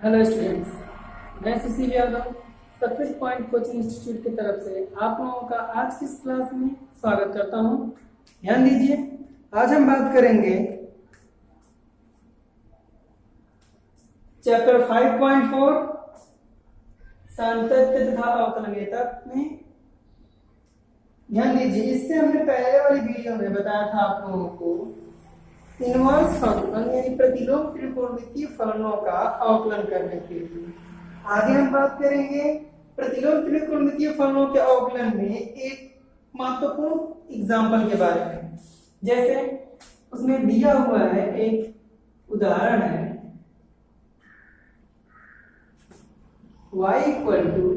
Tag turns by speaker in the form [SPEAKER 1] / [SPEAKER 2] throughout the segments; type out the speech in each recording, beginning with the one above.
[SPEAKER 1] Hello students, मैं Sushil Yadav success point coaching institute की तरफ से आप लोगों का आज की इस क्लास में स्वागत करता हूं। ध्यान दीजिए, आज हम बात करेंगे चैप्टर 5.4 सातत्य तथा अवकलनीयता में। ध्यान दीजिए, इससे हमने पहले वाली वीडियो में बताया था आप लोगों को इनवर्स फंक्शन यानी प्रतिलोम त्रिकोणमितीय फलनों का अवकलन करने के लिए। आगे हम बात करेंगे प्रतिलोम त्रिकोणमितीय फलनों के अवकलन में एक महत्वपूर्ण एग्जाम्पल के बारे में। जैसे उसमें दिया हुआ है एक उदाहरण है y equal to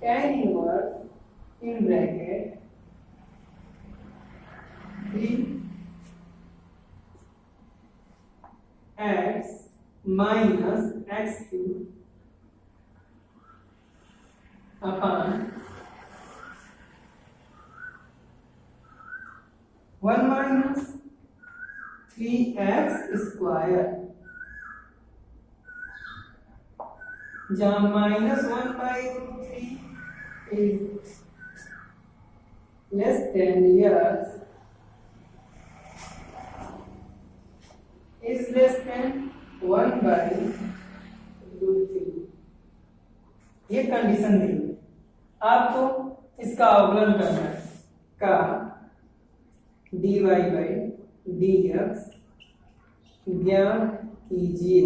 [SPEAKER 1] tan inverse in bracket 3x minus x cube upon 1 minus 3x square, जहाँ -1/3 is less than x is less than 1/√3। ये कंडीशन दी है, आपको इसका अवकलन करना है का dy/dx ज्ञात कीजिए।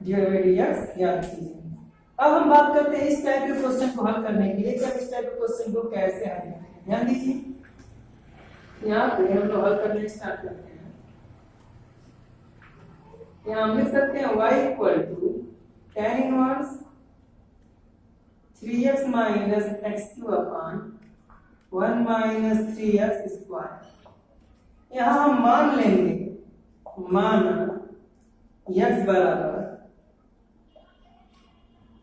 [SPEAKER 1] dy/dx ज्ञात कीजिए। अब हम बात करते हैं इस टाइप के क्वेश्चन को हल करने के लिए कि हम इस टाइप के क्वेश्चन को कैसे हल करें। ध्यान दीजिए, यहाँ पे हम लोग हल करने स्टार्ट करते हैं। यहाँ हम लिख सकते हैं y equal to tan inverse 3x minus x cube upon 1 minus 3x square. यहाँ हम मान लेंगे माना x बराबर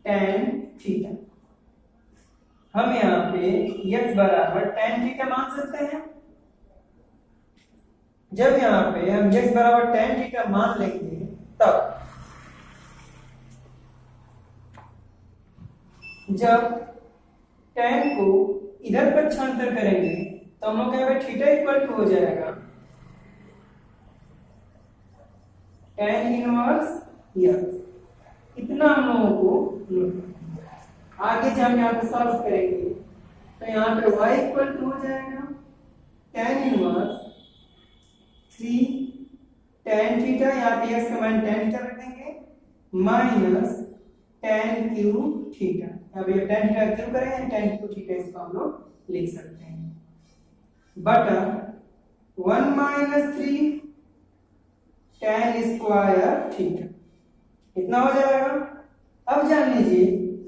[SPEAKER 1] tan थीटा। हम यहाँ पे x बराबर tan थीटा मान सकते हैं। जब यहाँ पे हम x बराबर tan थीटा मान लेंगे तब जब tan को इधर पक्षांतर करेंगे तो हम लोग यहाँ पे थीटा इक्वल टू हो जाएगा tan इनवर्स x। इतना हम लोगों को आगे जब हम यहाँ पे सॉल्व करेंगे तो यहाँ पे y इक्वल टू हो जाएगा tan इनवर्स 3 tan थीटा, यहाँ पे x का मान tan थीटा रख देंगे माइनस tan क्यूब थीटा। यहाँ पे tan थीटा क्यूब करेंगे tan क्यूब थीटा, इसको हम लोग लिख सकते हैं बटा 1 माइनस 3 tan स्क्वायर थीटा। इतना हो जाएगा। अब जान लीजिए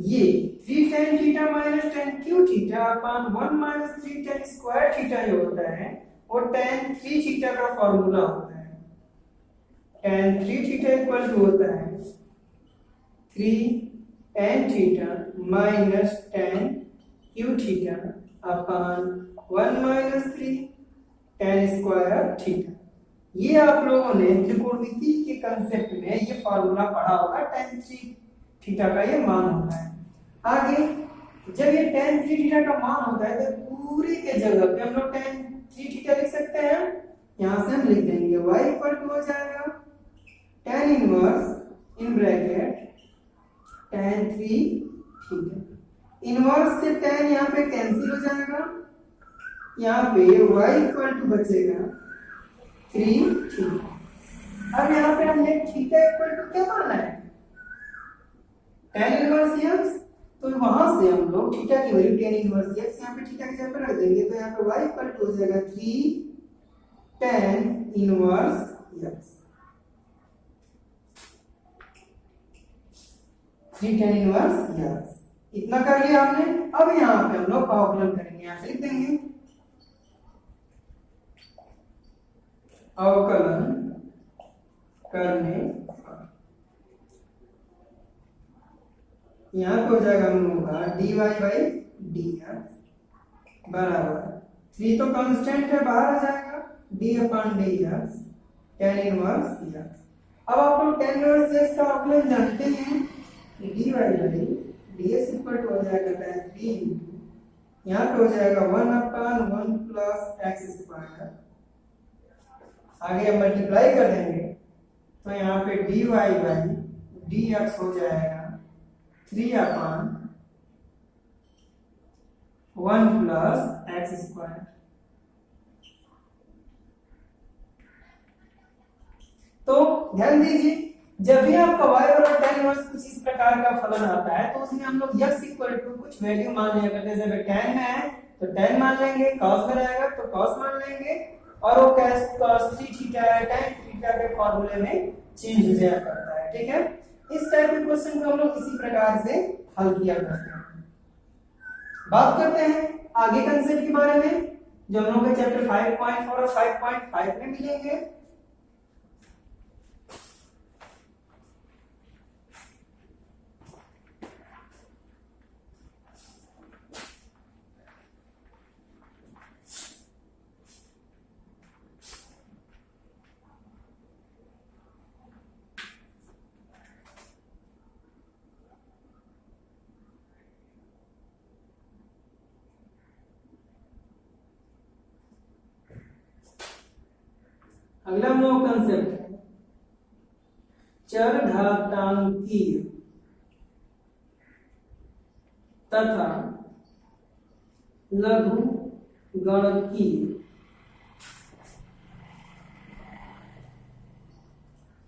[SPEAKER 1] ये 3 tan theta minus tan cube theta upon 1 minus 3 tan square theta जो होता है वो tan 3 थीटा का फॉर्मूला होता है। tan 3 थीटा इक्वल टू होता है 3 tan theta minus tan cube theta upon 1 minus 3 tan square theta. ये आप लोगों ने त्रिकोणमिति के कंसेप्ट में ये फॉर्मूला पढ़ा होगा। tan 3 थीटा का ये मान होता है। आगे जब ये tan 3 थीटा का मान होता है तो पूरे के जगह पे हम लोग tan 3 थीटा लिख सकते हैं। यहां से हम लिख देंगे y इक्वल टू हो जाएगा tan inverse in bracket tan 3 theta. Inverse से tan यहाँ पे कैंसिल हो जाएगा। यहाँ पे y इक्वल टू बचेगा 3 थीटा। अब यहाँ पे हमने थीटा इक्वल टू क्या माना है tan इनवर्स x, तो वहां से हम लोग थीटा की वैल्यू tan इनवर्स x यहाँ पे थीटा की जगह पर रख देंगे तो यहाँ पे y इक्वल टू हो जाएगा 3 tan inverse x। 3 tan inverse x इतना कर लिया हमने। अब यहाँ पे हम लोग अवकलन करेंगे, यहाँ से लिख देंगे अवकलन करने यहाँ पे हो जाएगा हम लोगों का dy/dx बराबर 3 तो कांस्टेंट है, बाहर आ जाएगा d/dx tan इनवर्स x। अब आप लोग tan इनवर्स x का अवकलन जानते हैं, dy by ds equal to हो जाएगा tan 3 यहाँ पे हो जाएगा 1/1 प्लस एक्स स्क्वायर, आगे हम मल्टीप्लाई कर देंगे तो यहाँ पे dy बाई dx हो जाएगा 3/1 प्लस एक्स स्क्वायर। तो ध्यान दीजिए, जब भी आपका y और tan इनवर्स कुछ इस प्रकार का फलन आता है तो उसमें हम लोग x इक्वल टू कुछ वैल्यू मान लिया करते हैं। जैसे tan में है तो tan मान लेंगे, cos में रहेगा तो cos मान लेंगे, और वो cos 3 थीटा है tan थीटा के फॉर्मूले में चेंज हो जाया करता है। ठीक है, इस टाइप के क्वेश्चन को हम लोग इसी प्रकार से हल किया करते हैं। बात करते हैं आगे कंसेप्ट के बारे में जो हम लोग के चैप्टर 5.4 और 5.5 में मिलेंगे। अगला हम लोग कंसेप्ट है चरघातांकीय तथा लघु गणकीय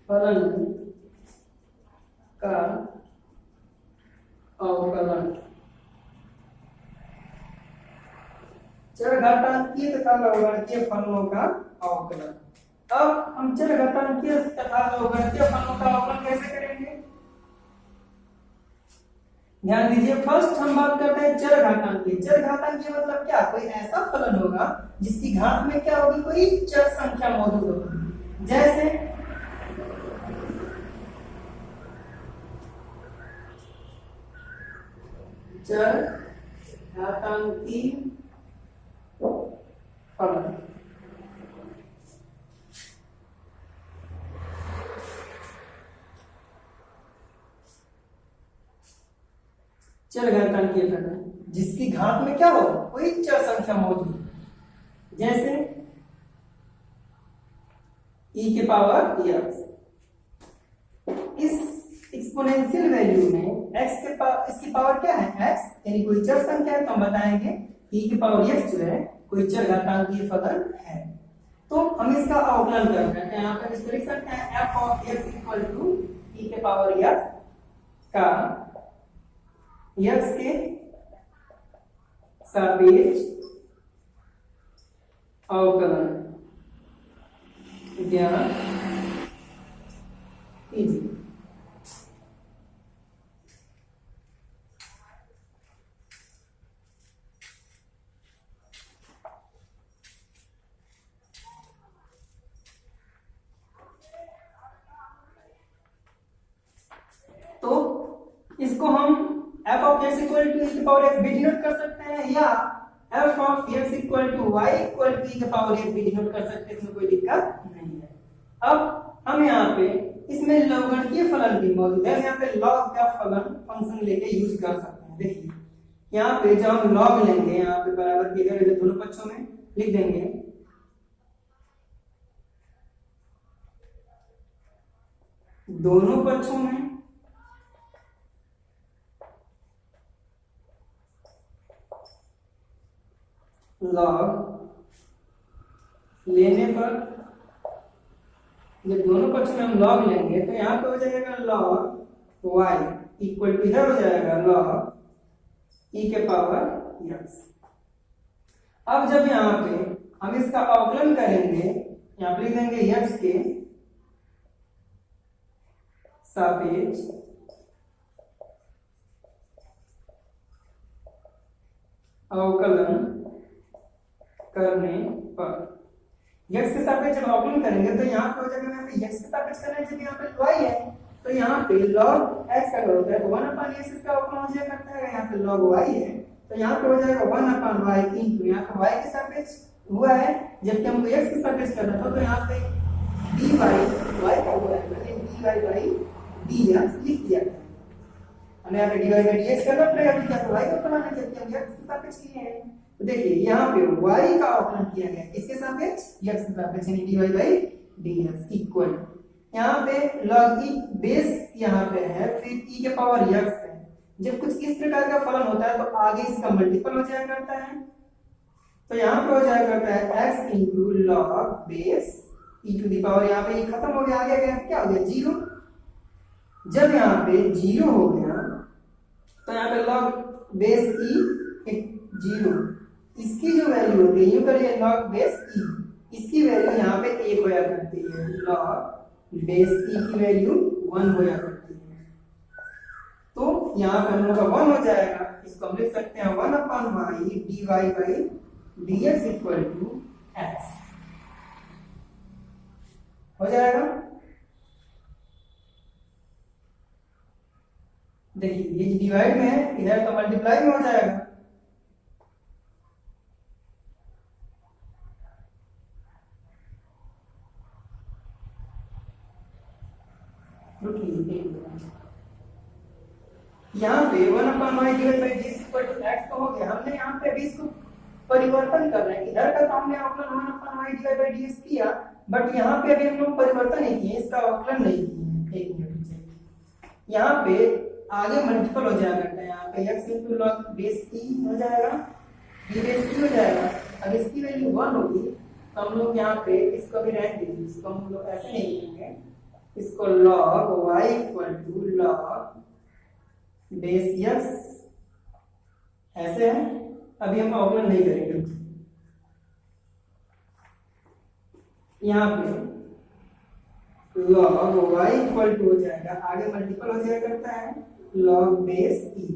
[SPEAKER 1] फलन का अवकलन। चरघातांकीय तथा लघुगणकीय फलनों का अवकलन। अब हम चरघातांकीय तथा लघुगणकीय फलनों का अवकलन कैसे करेंगे? ध्यान दीजिए, फर्स्ट हम बात करते हैं चरघातांकीय। चरघातांकीय मतलब क्या? कोई ऐसा फलन होगा जिसकी घात में क्या होगी? कोई चर संख्या मौजूद होगी। जैसे चरघातांकीय फलन। चरघातांकीय फलन जिसकी घात में क्या हो? कोई चर संख्या मौजूद, जैसे e के पावर x। इस एक्सपोनेंशियल वैल्यू में x के पावर, इसकी पावर क्या है? x, यानी कोई चर संख्या है तो हम बताएंगे e के पावर x जो है कोई चरघातांकीय फलन है। तो हम इसका अवकलन करते हैं। यहाँ पर इसको लिख सकते हैं f of x equal to e के पावर x का x के सापेक्ष अवकलन ज्ञात कीजिए। तो इसको हम f of x equal to e की पावर x भी डिनोट कर सकते हैं, या f of x equal to y equal to e की पावर x भी डिनोट कर सकते हैं, इसमें कोई दिक्कत नहीं है। अब हम यहाँ पे इसमें लघुगणकीय फलन भी मौजूद है, यहाँ पे log का फलन फंक्शन लेके यूज कर सकते हैं। देखिए यहाँ पे जब हम log लेंगे, यहाँ पे बराबर किए गए दोनों पक्षों में लिख देंगे दोनों पक्षों में लॉग लेने पर, जब दोनों पक्ष में हम लॉग लेंगे तो यहाँ पे हो जाएगा लॉग y इक्वल टू, इधर हो जाएगा लॉग e के पावर x। अब जब यहाँ पे हम इसका अवकलन करेंगे, यहाँ पे लिख देंगे x के सापेक्ष अवकलन करने पर, x के सापेक्ष जब अवकलन करेंगे तो यहाँ पे हो जाएगा, यहाँ पे x के सापेक्ष करना जब यहाँ पे y है तो यहाँ पे log x अगर होता है तो 1/x इसका अवकलन हो जाया करता है। यहाँ पे log y है तो यहाँ पे हो जाएगा 1/y इंटू, यहाँ पे y के सापेक्ष हुआ है जबकि हमको x के सापेक्ष करना था तो यहाँ पे dy dx लिख दिया गया। हमें यहाँ पे dy बाई dx करना पड़ेगा, तो y का बनाना जबकि हम x के सापेक्ष किए हैं। तो देखिए यहाँ पे y का अवकलन किया गया किसके सापेक्ष, x के सापेक्ष, यानी dy बाई dx इक्वल, यहाँ पे log e बेस यहाँ पे है, फिर e के पावर x है। जब कुछ इस प्रकार का फलन होता है तो आगे इसका मल्टीपल हो जाया करता है, तो यहाँ पे हो जाया करता है x into log base e to the power, यहाँ पे ये खत्म हो गया, आगे गया क्या हो गया 0। जब यहाँ पे 0 हो गया तो यहाँ पे लॉग बेस e 0, इसकी जो वैल्यू होती है यूं करिए लॉग बेस e, इसकी वैल्यू यहाँ पे 1 होया करती है, लॉग बेस e की वैल्यू 1 होया करती है। तो यहाँ पे हम लोग का 1 हो जाएगा, इसको हम लिख सकते हैं 1 upon y dy by dx equal to x हो जाएगा। देखिए ये डिवाइड में है, इधर तो मल्टीप्लाई में हो जाएगा। यहाँ पे 1 upon y divide by dx equal to x तो हो गया। हमने यहाँ पे अभी इसको परिवर्तन कर रहे हैं, इधर का तो हमने अवकलन 1 upon y divide by dx किया, बट यहाँ पे अभी हम लोग परिवर्तन नहीं किए, इसका अवकलन नहीं किए। एक मिनट, यहाँ पे आगे मल्टीपल हो जाएगा करता है, यहाँ पे x into log base e हो जाएगा, b बेस e हो जाएगा। अब इसकी वैल्यू 1 होगी तो हम लोग यहाँ पे इसको भी रहने देंगे, इसको हम लोग ऐसे नहीं लिखेंगे, इसको log y equal to log base x ऐसे है। अभी हम अवकलन नहीं करेंगे, यहाँ पे log y इक्वल टू हो जाएगा, आगे मल्टीपल हो जाया करता है log बेस e।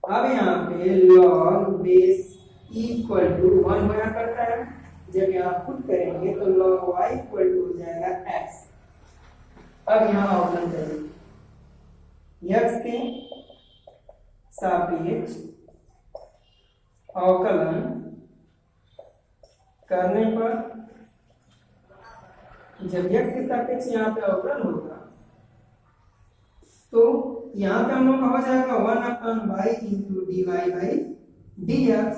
[SPEAKER 1] अब यहाँ पे log base e equal to 1 होया करता है, जब यहाँ पुट करेंगे तो log y इक्वल टू हो जाएगा x। अब यहाँ अवकलन करेंगे, x के सापेक्ष अवकलन करने पर जब x के सापेक्ष यहाँ पे अवकलन होगा तो यहाँ पे हम लोग का हो जाएगा 1 upon y into dy by dx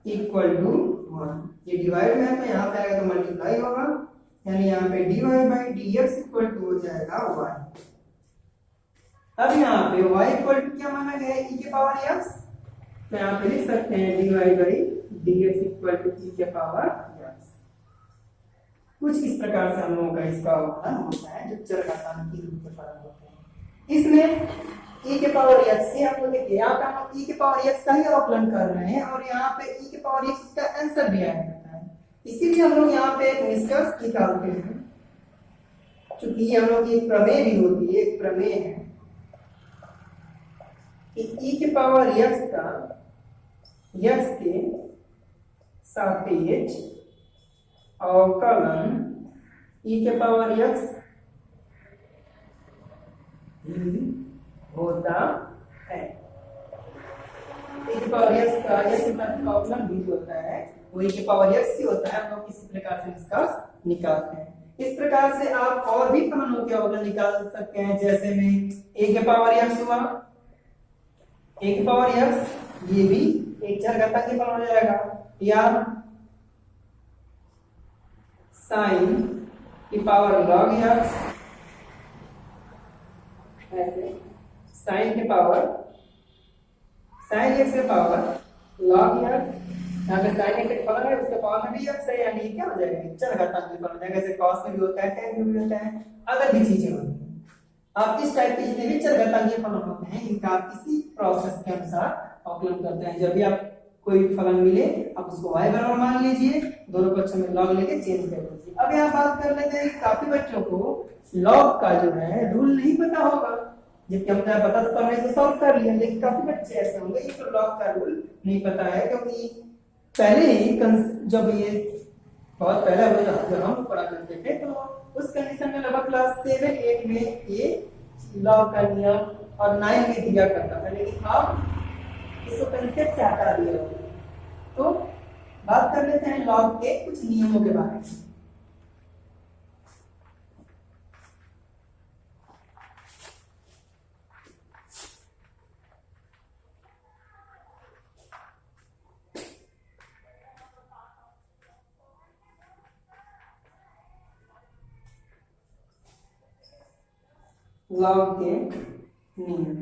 [SPEAKER 1] equal to 1। ये डिवाइड है तो यहाँ पे आएगा तो मल्टीप्लाई होगा, यानी यहाँ पे dy by dx equal to हो जाएगा y। अब यहाँ पे y इक्वल टू क्या माना गया है, e के पावर x, तो यहाँ पे लिख सकते हैं dy by dx equal to e के पावर x। कुछ इस प्रकार से हम लोगों का इसका अवकलन होता है जो चरघातांक की रूप के फलन होते हैं। इसमें e के पावर x से हम लोग देखिए यहाँ पे हम e के पावर x का ही अवकलन कर रहे हैं और यहाँ पे e के पावर x का आंसर भी आया करता है, इसीलिए हम लोग यहाँ पे एक निष्कर्ष निकालते हैं। चूंकि ये हम लोग की एक प्रमेय भी होती है, एक प्रमेय है कि e के पावर x का x के सापेक्ष अवकलन e के पावर x होता है। e के पावर x का x के साथ अवकलन भी होता है, वो e के पावर x ही होता है। हम लोग इसी प्रकार से निष्कर्ष निकालते हैं। इस प्रकार से आप और भी फलनों के अवकलन निकाल सकते हैं, जैसे में a के पावर x हुआ, a के पावर x ये भी एक चरघातांकी फलन हो जाएगा, या साइन की पावर log x, ऐसे साइन की पावर साइन x के पावर log x, यहाँ पे साइन x एक फलन है उसके पावर में भी x है, यानी क्या हो जाएगा चरघातांकी फलन हो जाएगा। जैसे cos में भी होता है, tan में भी होता है, अगर भी चीजें होती हैं। आप इस टाइप के जितने भी चरघातांकी फलन होते हैं इनका आप इसी प्रोसेस के अनुसार अवकलन करते हैं। जब भी आप कोई फलन मिले आप उसको y बराबर मान लीजिए, दोनों पक्षों में log लेके चेंज कर दीजिए। अब यहाँ बात कर लेते हैं, काफी बच्चों को log का जो है रूल नहीं पता होगा, जबकि हमने पता तो हमने इसे सॉल्व कर लिया, लेकिन काफी बच्चे ऐसे होंगे जिनको log का रूल नहीं पता है, क्योंकि पहले ही जब ये बहुत पहले जब हम पढ़ा करते थे तो उस कंडीशन में लगभग क्लास 7-8 में ये लॉग का नियम और 9 में दिया करता था, लेकिन अब इसको कंसेप्ट से हटा दिया। तो बात कर लेते हैं लॉग के कुछ नियमों के बारे में। लॉग के नियम।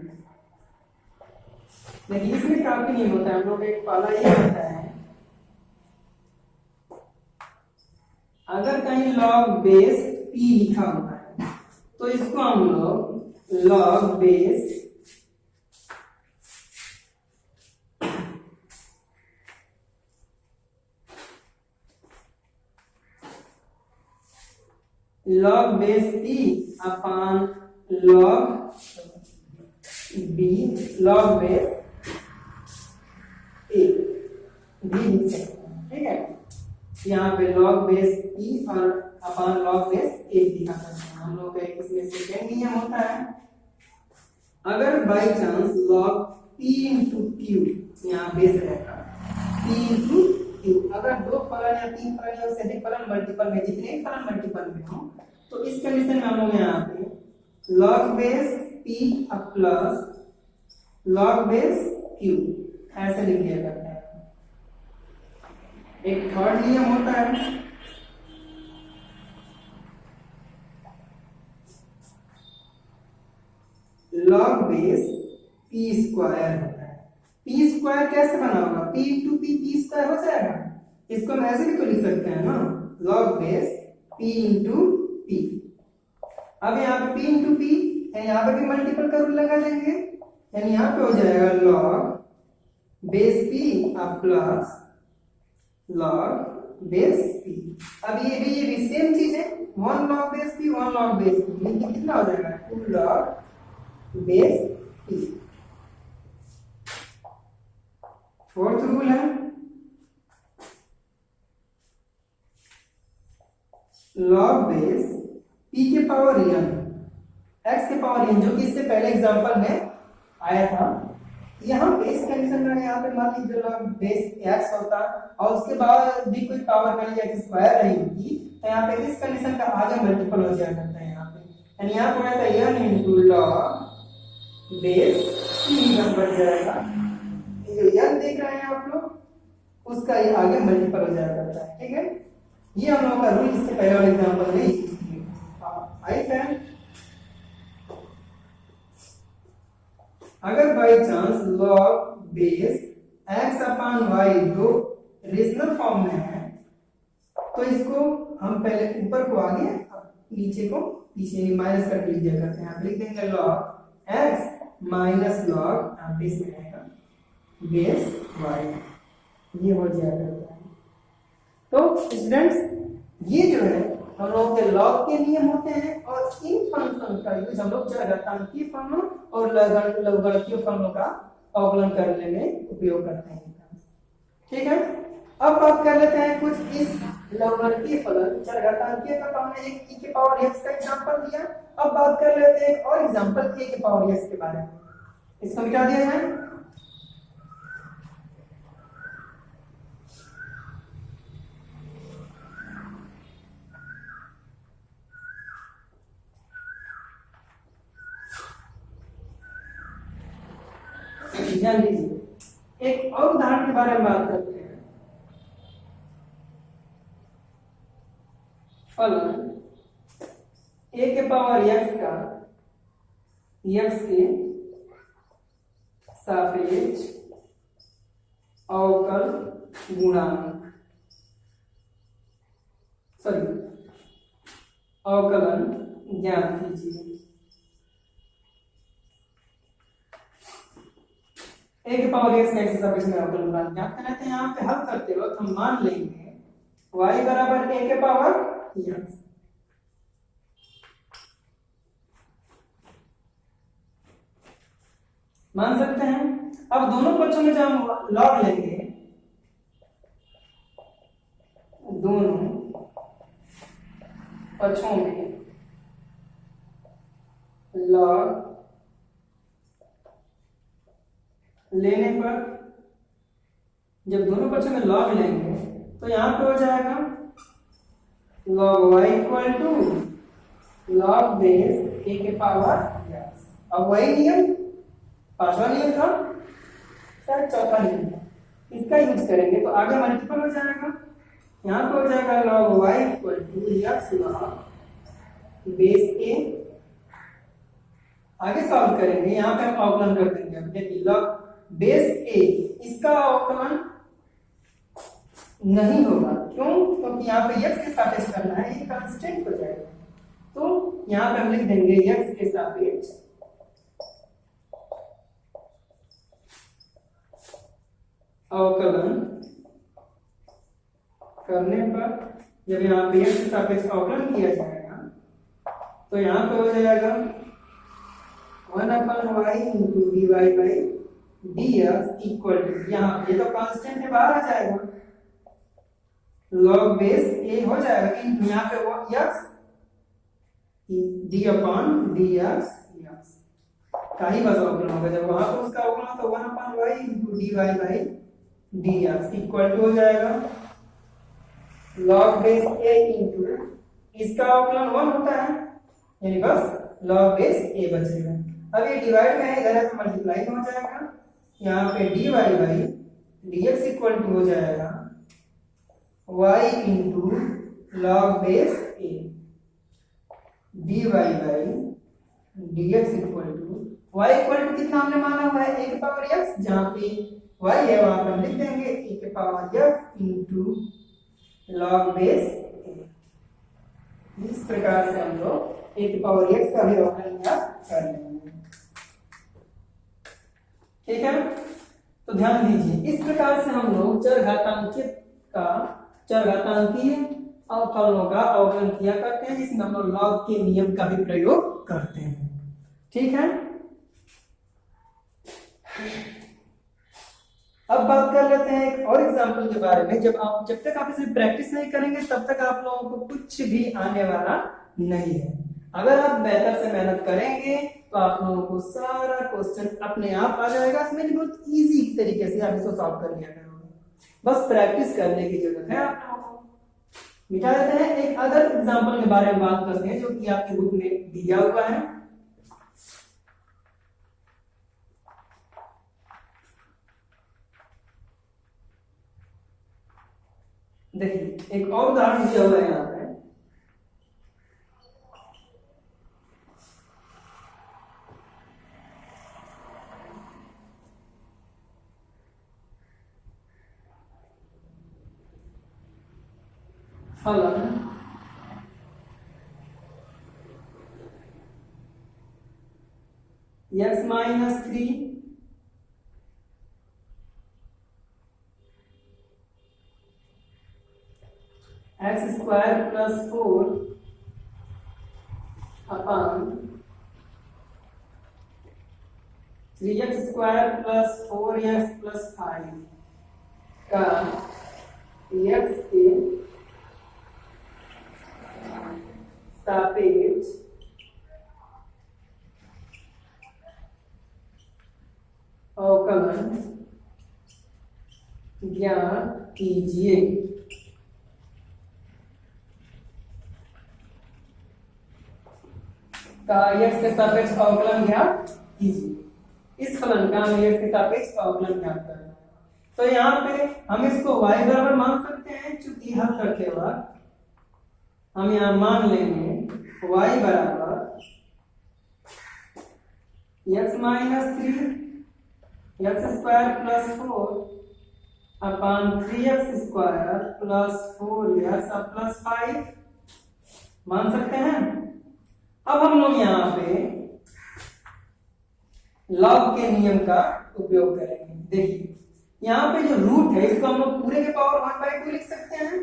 [SPEAKER 1] देखिए इसमें काफी नियम होता है, हम लोग एक पहला ये होता है, अगर कहीं लॉग बेस p लिखा होता है तो इसको हम लोग log base p upon log b log base a भी लिख सकते हैं, ठीक है। यहाँ पे लॉग बेस p और अपॉन लॉग बेस a लिखा करते हैं हम लोग। इसमें सेकेंड नियम होता है, अगर by chance log p into Q यहाँ बेस रहेगा p इंटू क्यू, अगर दो फलन या तीन फलन या उससे अधिक फलन मल्टीपल में, जितने फलन मल्टीपल में हो, तो इस कंडीशन में हम लोग यहाँ पे log base p plus log base q ऐसे लिख दिया करता है। एक थर्ड नियम होता है, लॉग बेस p स्क्वायर होता है। p स्क्वायर कैसे बना होगा, p इंटू p स्क्वायर हो जाएगा, इसको हम ऐसे भी तो लिख सकते हैं ना, log base p into p। अब यहाँ पे p इंटू p है, यहाँ पे भी मल्टीपल का रूल लगा देंगे, यानी यहाँ पे हो जाएगा log base p plus log base p। अब ये भी सेम चीज है, 1 log base p 1 log base p, लेकिन कितना हो जाएगा 2 log base p। Fourth rule है लॉग बेस p के पावर n x के पावर n, जो कि इससे पहले एग्जांपल में आया था। यहाँ पे इस कंडीशन में यहाँ पे मान लीजिए लॉग बेस x होता और उसके बाद भी कोई पावर मान लीजिए स्क्वायर नहीं होती, तो यहाँ पे इस कंडीशन का आगे मल्टीपल हो जाया करता है यहाँ पे, यानी यहाँ पे आता है n into log base p बन जाएगा। ये जो n देख रहे हैं आप लोग, उसका ये आगे मल्टीपल हो जाया करता है, ठीक है। ये हम लोग का रूल इससे पहले वाले एग्जांपल में आई फ्रेंड। अगर by chance log base x upon y दो रेशनल फॉर्म में है, तो इसको हम पहले ऊपर को आगे नीचे को पीछे माइनस करके लिख दिया करते हैं। यहाँ पे लिख देंगे log x minus log base में आएगा बेस y, ये हो जाया करता है। तो स्टूडेंट्स ये जो है हम लोग के लॉग के नियम होते हैं, और इन फंक्शन का यूज हम लोग चरघातांकीय फंक्शनों और लघुगणकीय फंक्शनों का अवकलन करने में उपयोग करते हैं, ठीक है। अब बात कर लेते हैं कुछ इस लघुगणकीय फलन चरघातांकीय का, तो हमने एक e के पावर x का एग्जांपल दिया। अब बात कर लेते हैं एक और एग्जांपल a के पावर x के बारे में, इसको मिटा दिया जाए। ध्यान दीजिए, एक और उदाहरण के बारे में बात करते हैं। फलन a के पावर x का x के सापेक्ष अवकल गुणांक अवकलन ज्ञात कीजिए। a के पावर x का x के सापेक्ष में अवकलन गुणांक ज्ञात करना है। यहाँ पे हल करते वक्त हम मान लेंगे y बराबर a के पावर x, मान सकते हैं। अब दोनों पक्षों में जब हम लॉग लेंगे, दोनों पक्षों में लॉग लेने पर, जब दोनों पक्षों में लॉग लेंगे तो यहां पे हो जाएगा log y equal to log base a के पावर x। अब वही नियम, पांचवा नियम था, शायद चौथा नियम था, इसका यूज करेंगे तो आगे मल्टीपल हो जाएगा। यहाँ पे हो जाएगा log y equal to x log base a आगे सॉल्व करेंगे, यहाँ पे हम अवकलन कर देंगे। अब देखिए log बेस a, इसका अवकलन नहीं होगा, क्यों? क्योंकि यहाँ पे x के सापेक्ष करना है, ये कांस्टेंट हो जाएगा। तो यहाँ पे हम लिख देंगे x के सापेक्ष अवकलन करने पर, जब यहाँ पे x के सापेक्ष अवकलन किया जाएगा तो यहाँ पे हो जाएगा 1/y into dy by dx equal to, यहाँ ये तो कांस्टेंट है, बाहर आ जाएगा, log बेस a हो जाएगा, यहाँ पे वो x d अपॉन dx का ही बस अवकलन होगा। जब वहां पर उसका अवकलन तो 1/y into dy by dx equal to हो जाएगा log बेस a इंटू, इसका अवकलन 1 होता है, यानी बस log बेस a बचेगा। अब ये डिवाइड में है, इधर है तो मल्टीप्लाई हो जाएगा, यहाँ पे dy by dx equal to हो जाएगा y into log base a, dy by dx equal to, y equal to कितना हमने माना हुआ है, a की पावर x, जहाँ पे y है वहां पर लिख देंगे a की power x into log base a। इस प्रकार से हम लोग a की पावर x का भी अवकलन कर लेंगे। ठीक है, तो ध्यान दीजिए, इस प्रकार से हम लोग चरघातांकीय अवकलनों का अवकलन किया करते हैं, जिसमें हम लोग लॉग के नियम का भी प्रयोग करते हैं। ठीक है, अब बात कर लेते हैं एक और एग्जांपल के बारे में। जब तक आप इसे प्रैक्टिस नहीं करेंगे तब तक आप लोगों को कुछ भी आने वाला नहीं है। अगर आप बेहतर से मेहनत करेंगे तो आप लोगों को सारा क्वेश्चन अपने आप आ जाएगा, इसमें बहुत इजी तरीके से आप इसको सॉल्व कर लिया करोगे, बस प्रैक्टिस करने की जरूरत है आप लोगों को। मिटा देते हैं, एक अदर एग्जांपल के बारे में बात करते हैं जो कि आपके बुक में दिया हुआ है। देखिए एक और उदाहरण दिया हुआ है यहाँ पे, फलन x minus 3 x square plus 4 upon 3x square plus 4x plus 5 का x के सापेक्ष अवकलन ज्ञात कीजिए। का x के सापेक्ष अवकलन ज्ञात कीजिए। इस फलन का हमें x के सापेक्ष अवकलन ज्ञात करना है, तो यहाँ पे हम इसको y बराबर मान सकते हैं, चूंकि हल करते वक्त हम यहाँ मान लेंगे y बराबर x minus 3 x square plus 4 upon 3x square plus 4x plus 5 मान सकते हैं। अब हम लोग यहाँ पे लॉग के नियम का उपयोग करेंगे। देखिए यहाँ पे जो रूट है इसको हम लोग पूरे के पावर 1/2 लिख सकते हैं।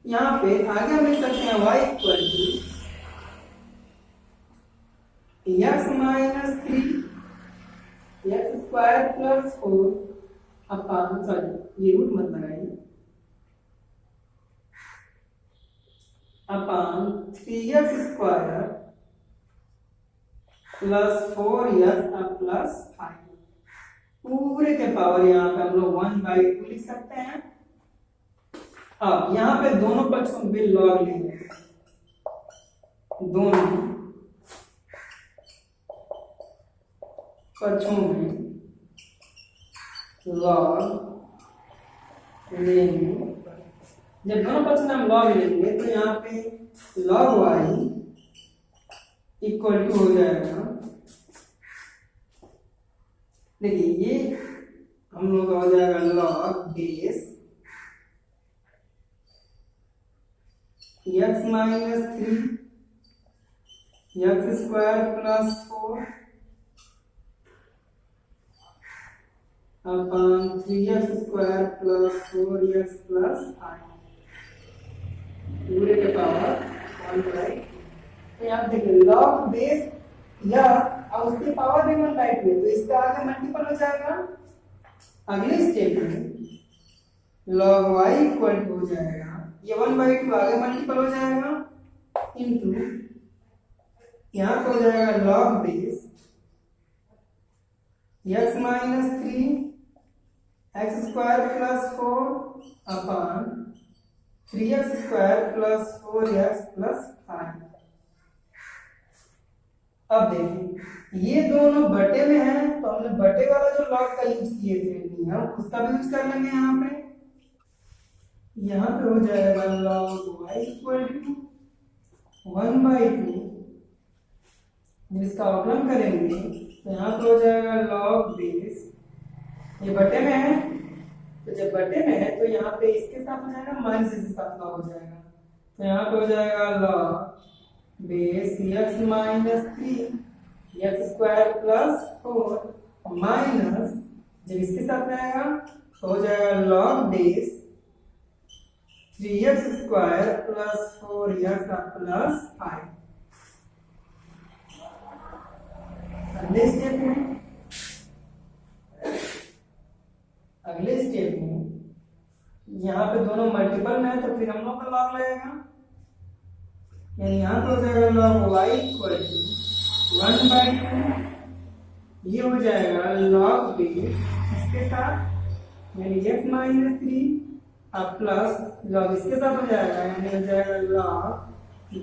[SPEAKER 1] यहाँ पे आगे हम लिख सकते हैं y equal to x minus 3 x square plus 4 upon, sorry ये रूट मत लगाइए, upon 3x square plus 4x plus 5 पूरे के पावर यहाँ पे हम लोग 1/2 लिख सकते हैं। अब यहाँ पे दोनों पक्षों में लॉग लेंगे, दोनों पक्षों में लॉग लेंगे। जब दोनों पक्ष में हम लॉग लेंगे तो यहाँ पे log y इक्वल टू हो जाएगा देखिए ये हम लोग का हो जाएगा log base x minus 3 x square plus 4 upon 3x square plus 4x plus 5 पूरे के पावर 1/2। तो यहाँ देखिए लॉग बेस या और उसकी पावर भी 1/2 तो इसका आगे मल्टीपल हो जाएगा। अगले स्टेप में log y इक्वल टू हो जाएगा ये 1/2 आगे मल्टीपल हो जाएगा इनटू यहाँ पे हो जाएगा log base x minus 3 x square plus 4 upon 3x square plus 4x plus 5। अब देखिए ये दोनों बटे में है तो हमने बटे वाला जो लॉग का यूज किए थे नियम उसका भी यूज कर लेंगे। यहाँ पे हो जाएगा log y इक्वल टू 1/2 जब इसका अवकलन करेंगे तो यहाँ पे हो जाएगा log बेस ये बटे में है तो जब बटे में है तो यहाँ पे इसके साथ हो जाएगा माइनस इसके साथ लॉग हो जाएगा तो यहाँ पे हो जाएगा log base x minus 3 x square plus 4 minus जब इसके साथ आएगा तो हो जाएगा log base 3x square plus 4x plus 5। अगले स्टेप में यहाँ पे दोनों मल्टीपल में है तो फिर हम लोग का लॉग लगेगा यानी यहाँ पे हो जाएगा log y इक्वल टू 1/2 ये हो जाएगा log बेस इसके साथ यानी x माइनस 3 अब प्लस log इसके साथ हो जाएगा यानी हो जाएगा log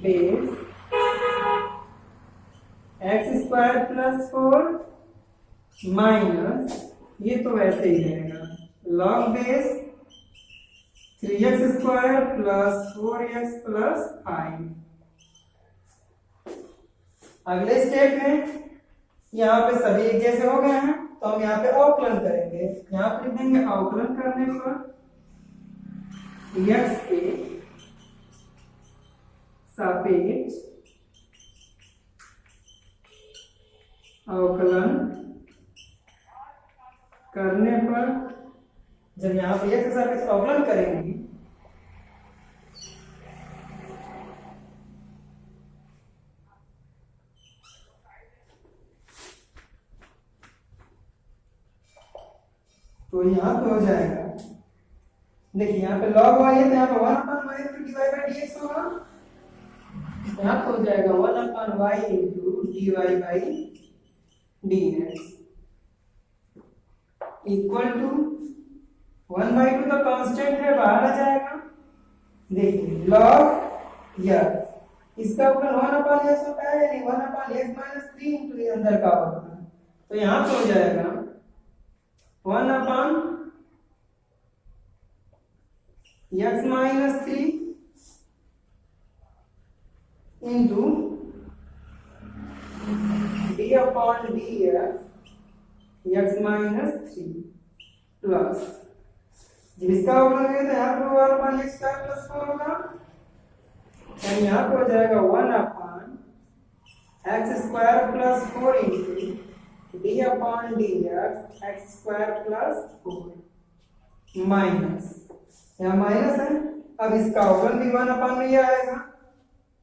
[SPEAKER 1] base x square plus 4 minus ये तो वैसे ही रहेगा log base 3x square plus 4x plus 5। अगले स्टेप में यहाँ पे सभी एक जैसे हो गए हैं तो हम यहाँ पे अवकलन करेंगे। यहाँ पे लिख देंगे अवकलन करने पर x के सापेक्ष अवकलन करने पर जब यहाँ पे x के सापेक्ष अवकलन करेंगे तो यहाँ पे हो जाएगा देखिए यहाँ पे log y है तो यहाँ पे 1/y dy by dx होगा यहाँ पे हो जाएगा 1/y dy by dx equal to 1/2 तो कांस्टेंट है बाहर आ जाएगा। देखिए log y इसका अवकलन 1/x होता है यानी 1/x माइनस 3 इंटू ये अंदर का अवकलन तो यहाँ पे हो जाएगा 1/x minus 3 into d upon dx x minus 3 plus जब इसका अवकलन करें तो यहाँ पे 1/x स्क्वायर प्लस 4 होगा यानी यहाँ पे हो जाएगा 1/x square plus 4 into d upon dx x square plus 4 minus यहाँ माइनस है अब इसका अवकलन भी 1/में ही आएगा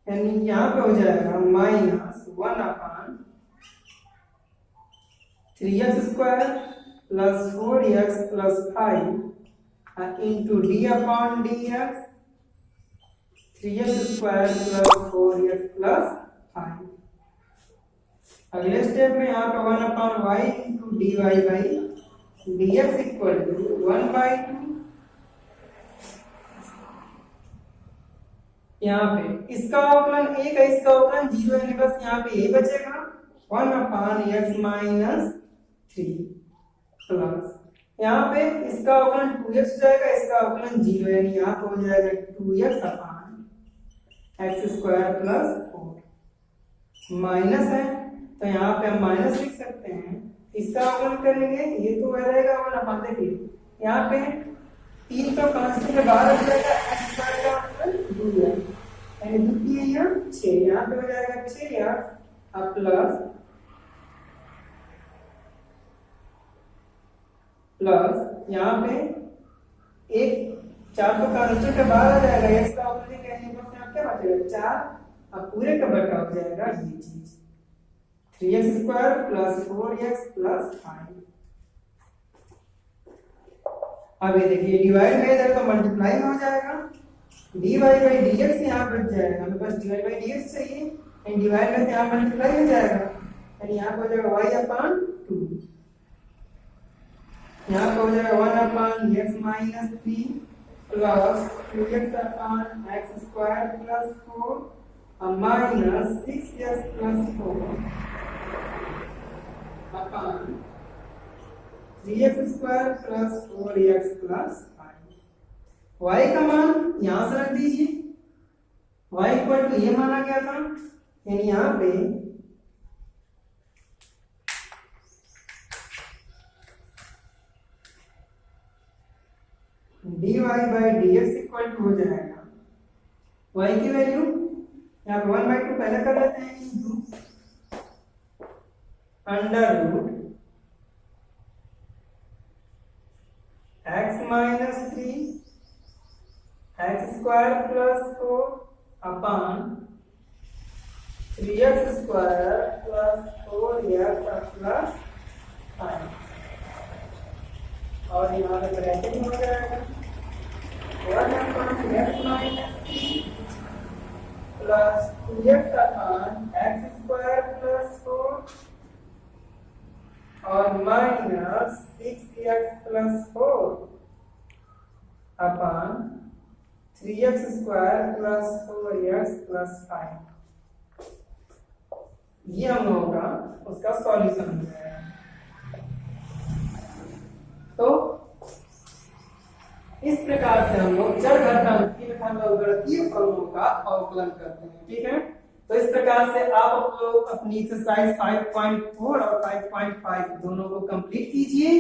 [SPEAKER 1] यानी यहाँ पे हो जाएगा minus 1/3x square plus 4x plus 5 into d upon dx 3x square plus 4x plus 5। अगले स्टेप में यहाँ पे 1/y into dy by dx equal to 1/2 यहाँ पे इसका अवकलन एक है इसका अवकलन 0 यानी बस यहाँ पे यही बचेगा 1/x माइनस 3 प्लस यहाँ पे इसका अवकलन 2x हो जाएगा इसका अवकलन 0 यानी यहाँ पे हो जाएगा 2x upon x square plus 4 minus है तो यहाँ पे हम माइनस लिख सकते हैं इसका अवकलन करेंगे, ये तो वह रहेगा वन अपन। देखिए यहाँ पे 3 तो कांस्टेंट के बाहर हो जाएगा, x स्क्वायर का मतलब 2 यानी 2 की यहाँ 6, यहाँ पे हो जाएगा 6 प्लस यहाँ पे एक 4 तो कांस्टेंट के बाहर आ जाएगा, x का अवकलन करने पर यहाँ क्या बचेगा 4 अब पूरे का बटा हो जाएगा ये चीज 3x square plus 4x plus 5। अब ये देखिए डिवाइड में इधर तो मल्टीप्लाई में हो जाएगा, dy बाई dx यहाँ बच जाएगा, हमें बस dy बाई dx चाहिए एंड डिवाइड में यहाँ मल्टीप्लाई हो जाएगा यानी यहाँ हो जाएगा y अपान 2, यहाँ हो जाएगा 1 upon x minus 3 plus 2x upon x square plus 4 minus 6x plus 4 upon 3x square plus 4x plus 5। y का मान यहां से रख दीजिए, y इक्वल टू ये माना गया था यानी यहाँ पे dy by dx equal to हो जाएगा y की वैल्यू यहाँ पे 1/2 पहले कर लेते हैं into under root x minus 3 x square plus 4 upon 3x square plus 4x plus 5 और यहाँ पे ब्रैकेट में हो जाएगा 1 upon x minus 3 plus 2x upon x square plus 4 और minus 6x plus 4 upon 3x square plus 4x plus 5। ये हम लोगों का उसका सॉल्यूशन हो जाएगा। तो इस प्रकार से हम लोग चर घातांकी तथा लघुगणकीय फलनों का अवकलन करते हैं। ठीक है, तो इस प्रकार से आप लोग अपनी एक्सरसाइज 5.4 और 5.5 दोनों को कंप्लीट कीजिए।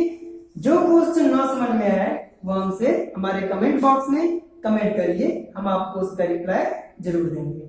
[SPEAKER 1] जो क्वेश्चन ना समझ में आए वो हमसे हमारे कमेंट बॉक्स में कमेंट करिए, हम आपको उसका रिप्लाई जरूर देंगे।